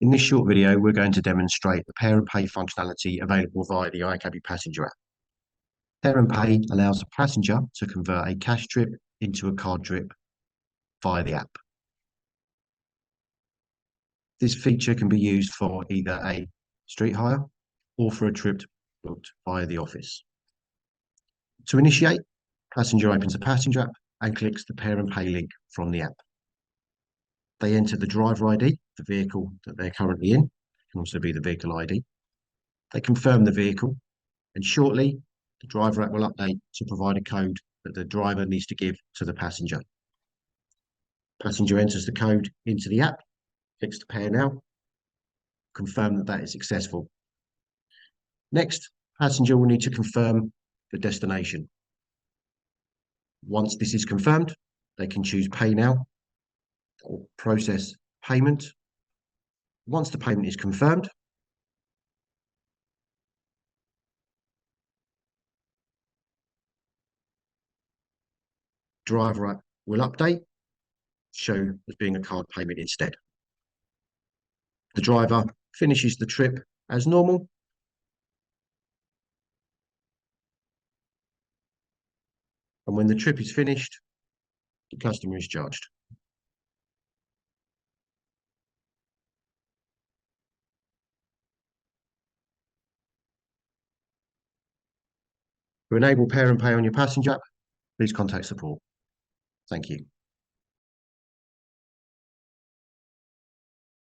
In this short video, we're going to demonstrate the Pay and Pay functionality available via the iCabbi passenger app. Pay and Pay allows a passenger to convert a cash trip into a card trip via the app. This feature can be used for either a street hire or for a trip booked via the office. To initiate, passenger opens the passenger app and clicks the Pay and Pay link from the app. They enter the driver ID, the vehicle that they're currently in, can also be the vehicle ID. They confirm the vehicle, and shortly, the driver app will update to provide a code that the driver needs to give to the passenger. Passenger enters the code into the app, clicks to Pay Now, confirm that that is successful. Next, passenger will need to confirm the destination. Once this is confirmed, they can choose Pay Now or process payment. Once the payment is confirmed, driver app will update, show as being a card payment instead. The driver finishes the trip as normal, and when the trip is finished, the customer is charged. To enable Pay and Pay on your passenger app, please contact support. Thank you.